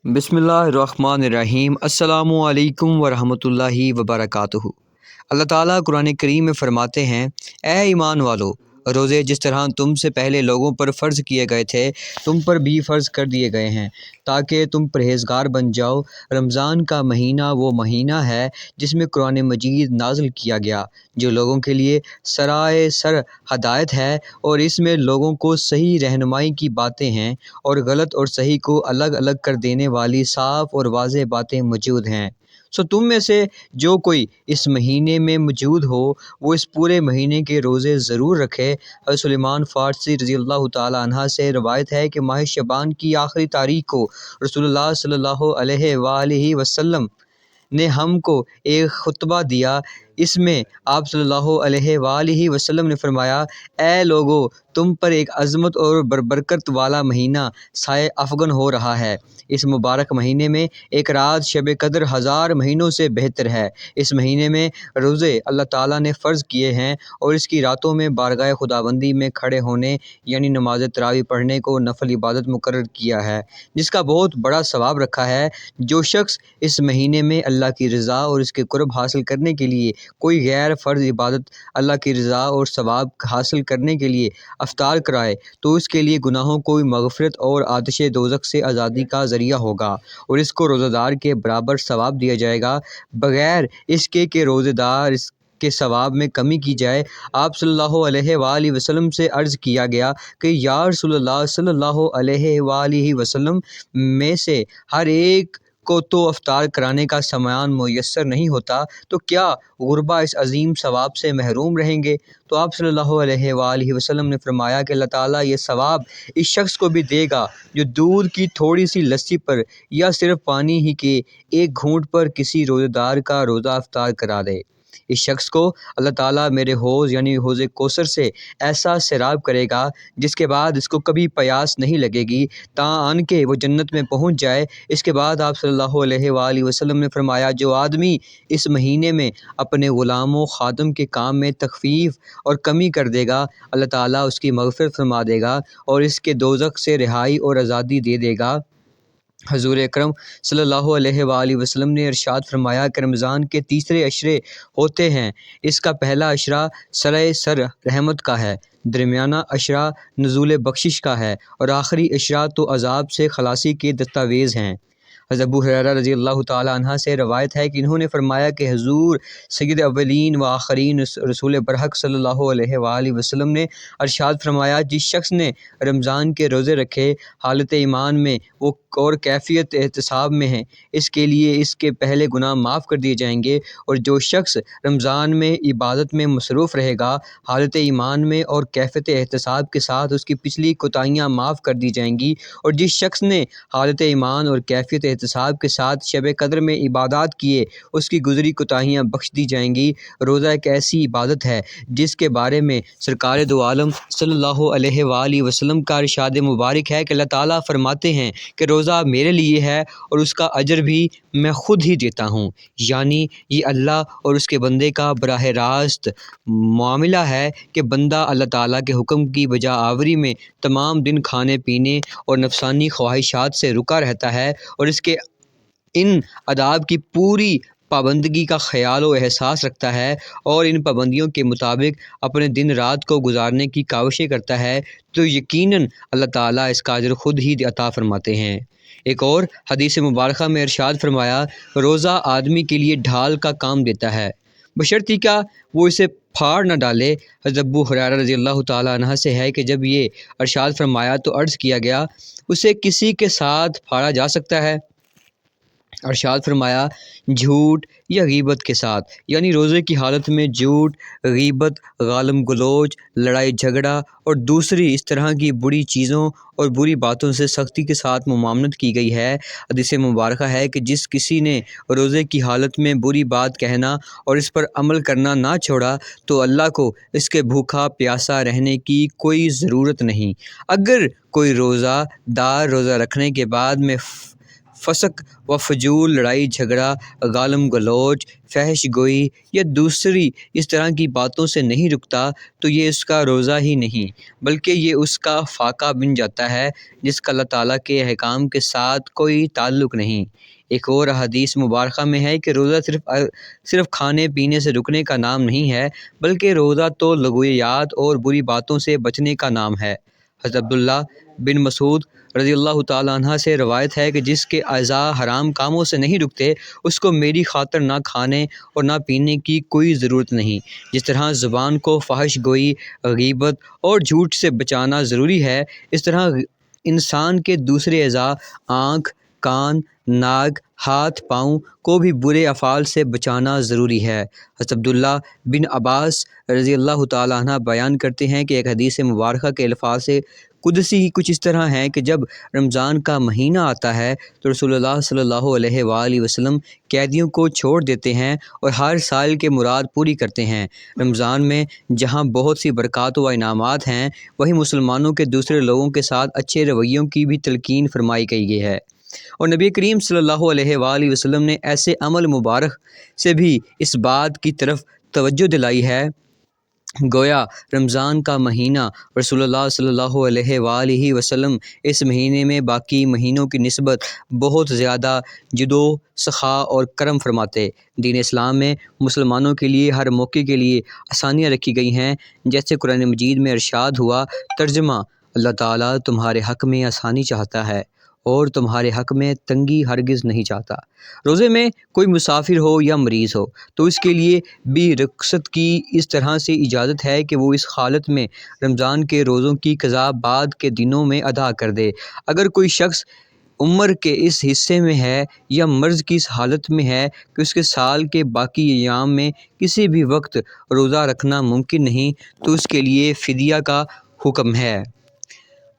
बिस्मिल्लाहिर्रहमानिर्रहीम। अस्सलामु अलैकुम वरहमतुल्लाहि वबरकातुहू। अल्लाह ताला कुरान करीम में फ़रमाते हैं, ए ईमान वालो, रोज़े जिस तरह तुम से पहले लोगों पर फ़र्ज़ किए गए थे, तुम पर भी फ़र्ज़ कर दिए गए हैं, ताकि तुम परहेज़गार बन जाओ। रमज़ान का महीना वो महीना है जिसमें कुरान मजीद नाज़िल किया गया, जो लोगों के लिए सराए सर हदायत है, और इसमें लोगों को सही रहनुमाई की बातें हैं और गलत और सही को अलग अलग कर देने वाली साफ़ और वाज़ेह बातें मौजूद हैं। तुम में से जो कोई इस महीने में मौजूद हो, वो इस पूरे महीने के रोज़े ज़रूर रखे। हज़रत सुलेमान फ़ारसी रज़ियल्लाहु ताला अन्हा से रवायत है कि माह शबान की आखिरी तारीख को रसूलुल्लाह सल्लल्लाहु अलैहि वसल्लम ने हमको एक खुतबा दिया। इसमें आप सल्लल्लाहु अलैहि वसल्लम ने फरमाया, ए लोगो, तुम पर एक अज़मत और बरकत वाला महीना साए अफ़गन हो रहा है। इस मुबारक महीने में एक रात शब कद्र हज़ार महीनों से बेहतर है। इस महीने में रोज़े अल्लाह ताला ने फ़र्ज़ किए हैं और इसकी रातों में बारगाह खुदाबंदी में खड़े होने यानी नमाज तरावी पढ़ने को नफल इबादत मुकर्रर किया है, जिसका बहुत बड़ा सवाब रखा है। जो शख्स इस महीने में अल्लाह की रज़ा और इसके कुर्ब हासिल करने के लिए कोई गैर फ़र्ज़ इबादत अल्लाह की रज़ा और सवाब हासिल करने के लिए अफ्तार कराए, तो इसके लिए गुनाहों को मग़फ़िरत और आतिश दोज़ख से आज़ादी का ज़रिया होगा, और इसको रोज़ेदार के बराबर सवाब दिया जाएगा, बग़ैर इसके कि रोज़ेदार के सवाब में कमी की जाए। आप सल्लल्लाहु अलैहि वसल्लम से अर्ज़ किया गया कि या रसूलल्लाह सल्लल्लाहु अलैहि वसल्लम, में से हर एक को तो अफ्तार कराने का सामान मुयस्सर नहीं होता, तो क्या गुरबा इस अज़ीम सवाब से महरूम रहेंगे? तो आप सल्लल्लाहु अलैहि वसल्लम ने फरमाया कि अल्लाह ताला ये सवाब इस शख्स को भी देगा जो दूध की थोड़ी सी लस्सी पर या सिर्फ़ पानी ही के एक घूंट पर किसी रोज़ेदार का रोज़ा अफ्तार करा दे। इस शख्स को अल्लाह ताला मेरे हौज़ यानी हौज़े कौसर से ऐसा सैराब करेगा जिसके बाद इसको कभी प्यास नहीं लगेगी, तान के वो जन्नत में पहुंच जाए। इसके बाद आप सल्लल्लाहु अलैहि वसल्लम ने फरमाया, जो आदमी इस महीने में अपने ग़ुलामों खादम के काम में तख़फ़ीफ़ और कमी कर देगा, अल्लाह ताला उसकी मग़फ़िरत फरमा देगा और इसके दोज़ख से रिहाई और आज़ादी दे देगा। हज़ूर अकरम सल्लल्लाहु अलैहि वसल्लम ने इरशाद फरमाया कि रमज़ान के तीसरे अशरे होते हैं। इसका पहला अशरा सराए सर रहमत का है, दरमियाना अशरा नुज़ूल बख्शिश का है, और आखिरी अशरा तो अज़ाब से खलासी के दस्तावेज़ हैं। हज़रत अबू हुरैरा रज़ियल्लाहु ताला अन्हा से रवायत है कि इन्होंने फरमाया कि हुज़ूर सय्यद अव्वलीन व आखरीन रसूल बरहक सल्लल्लाहु अलैहि वसल्लम ने इरशाद फरमाया, जिस शख्स ने रमज़ान के रोज़े रखे हालत ईमान में वो और कैफ़ियत एहतिसाब में है, इसके लिए इसके पहले गुनाह माफ़ कर दिए जाएंगे, और जो शख्स रमज़ान में इबादत में मसरूफ़ रहेगा हालत ईमान में और कैफ़ियत एहतिसाब के साथ, उसकी पिछली कोताहियाँ माफ़ कर दी जाएंगी। और जिस शख्स ने हालत ईमान और कैफ़ियत एहतिसाब के साथ शब कद्र में इबादत किए, उसकी गुज़री कोताहियाँ बख्श दी जाएंगी। रोज़ा एक ऐसी इबादत है जिसके बारे में सरकार दो आलम सल्लल्लाहु अलैहि वसल्लम का इरशाद मुबारक है कि अल्लाह ताला फरमाते हैं कि रोज़ा मेरे लिए है और उसका अजर भी मैं ख़ुद ही देता हूँ। यानी ये अल्लाह और उसके बंदे का बराह रास्त मामला है कि बंदा अल्लाह ताला के हुक्म की बजा आवरी में तमाम दिन खाने पीने और नफसानी ख्वाहिशात से रुका रहता है, और इसके इन आदाब की पूरी पाबंदगी का ख़याल व एहसास रखता है, और इन पाबंदियों के मुताबिक अपने दिन रात को गुजारने की काविशें करता है, तो यकीनन अल्लाह ताला इसका अजर ख़ुद ही अता फ़रमाते हैं। एक और हदीस मुबारक़ा में इरशाद फरमाया, रोज़ा आदमी के लिए ढाल का काम देता है, बशर्ते क्या वो इसे फाड़ न डाले। हज़रत अबू हुरैरा रज़ियल्लाहु ताला अन्हु से है कि जब ये इरशाद फरमाया तो अर्ज़ किया गया, उसे किसी के साथ फाड़ा जा सकता है? इरशाद फरमाया, झूठ या गीबत के साथ। यानी रोज़े की हालत में झूठ, गीबत, गालम गलोच, लड़ाई झगड़ा और दूसरी इस तरह की बुरी चीज़ों और बुरी बातों से सख्ती के साथ मुमामलत की गई है। हदीस मुबारक है कि जिस किसी ने रोज़े की हालत में बुरी बात कहना और इस पर अमल करना ना छोड़ा, तो अल्लाह को इसके भूखा प्यासा रहने की कोई ज़रूरत नहीं। अगर कोई रोज़ा दार रोज़ा रखने के बाद में فسق و فجور، لڑائی جھگڑا، گالم گلوچ، فحش گوئی یا دوسری اس طرح کی باتوں سے نہیں رکتا تو یہ اس کا روزہ ہی نہیں بلکہ یہ اس کا فاقہ بن جاتا ہے جس کا اللہ تعالیٰ کے احکام کے ساتھ کوئی تعلق نہیں۔ ایک اور حدیث مبارکہ میں ہے کہ روزہ صرف کھانے پینے سے رکنے کا نام نہیں ہے بلکہ روزہ تو لغویات اور بری باتوں سے بچنے کا نام ہے۔ حضرت عبداللہ بن مسعود رضی اللہ تعالیٰ عنہ سے روایت ہے کہ جس کے اعضاء حرام کاموں سے نہیں رکتے اس کو میری خاطر نہ کھانے اور نہ پینے کی کوئی ضرورت نہیں۔ جس طرح زبان کو فحش گوئی، غیبت اور جھوٹ سے بچانا ضروری ہے، اس طرح انسان کے دوسرے اعضاء آنکھ، کان، ناک، ہاتھ، پاؤں کو بھی برے افعال سے بچانا ضروری ہے۔ حضرت عبداللہ بن عباس رضی اللہ تعالیٰ عنہ بیان کرتے ہیں کہ ایک حدیث مبارکہ کے الفاظ قدسی ہی کچھ اس طرح ہیں کہ جب رمضان کا مہینہ آتا ہے تو رسول اللہ صلی اللہ علیہ وآلہ وسلم قیدیوں کو چھوڑ دیتے ہیں اور ہر سال کے مراد پوری کرتے ہیں۔ رمضان میں جہاں بہت سی برکات و انعامات ہیں وہیں مسلمانوں کے دوسرے لوگوں کے ساتھ اچھے رویوں کی بھی تلقین فرمائی گئی ہے، اور نبی کریم صلی اللہ علیہ وآلہ وسلم نے ایسے عمل مبارک سے بھی اس بات کی طرف توجہ دلائی ہے۔ گویا رمضان کا مہینہ رسول اللہ صلی اللہ علیہ وآلہ وسلم اس مہینے میں باقی مہینوں کی نسبت بہت زیادہ جد و سخا اور کرم فرماتے۔ دین اسلام میں مسلمانوں کے لیے ہر موقع کے لیے آسانیاں رکھی گئی ہیں، جیسے قرآن مجید میں ارشاد ہوا، ترجمہ: اللہ تعالیٰ تمہارے حق میں آسانی چاہتا ہے اور تمہارے حق میں تنگی ہرگز نہیں چاہتا۔ روزے میں کوئی مسافر ہو یا مریض ہو تو اس کے لیے بھی رخصت کی اس طرح سے اجازت ہے کہ وہ اس حالت میں رمضان کے روزوں کی قضا بعد کے دنوں میں ادا کر دے۔ اگر کوئی شخص عمر کے اس حصے میں ہے یا مرض کی اس حالت میں ہے کہ اس کے سال کے باقی ایام میں کسی بھی وقت روزہ رکھنا ممکن نہیں تو اس کے لیے فدیہ کا حکم ہے۔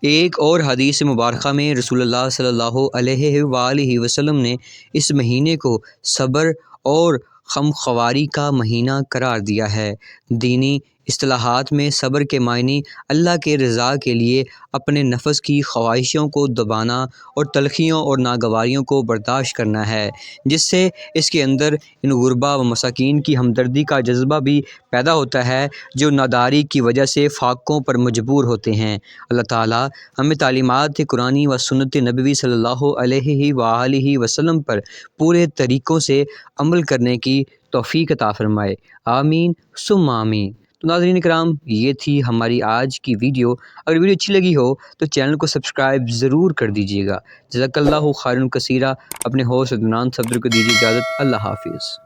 ایک اور حدیث مبارکہ میں رسول اللہ صلی اللہ علیہ وآلہ وسلم نے اس مہینے کو صبر اور غمخواری کا مہینہ قرار دیا ہے۔ دینی اصطلاحات میں صبر کے معنی اللہ کے رضا کے لیے اپنے نفس کی خواہشوں کو دبانا اور تلخیوں اور ناگواریوں کو برداشت کرنا ہے، جس سے اس کے اندر ان غربا و مساکین کی ہمدردی کا جذبہ بھی پیدا ہوتا ہے جو ناداری کی وجہ سے فاقوں پر مجبور ہوتے ہیں۔ اللہ تعالیٰ ہمیں تعلیمات قرآنی و سنت نبوی صلی اللہ علیہ وآلہ وسلم پر پورے طریقوں سے عمل کرنے کی توفیق عطا فرمائے، آمین ثم آمین۔ تو ناظرین کرام، یہ تھی ہماری آج کی ویڈیو۔ اگر ویڈیو اچھی لگی ہو تو چینل کو سبسکرائب ضرور کر دیجیے گا۔ جزاک اللہ خیرا کثیرا۔ اپنے ہوسٹ عدنان صفدر کو دیجیے اجازت۔ اللہ حافظ۔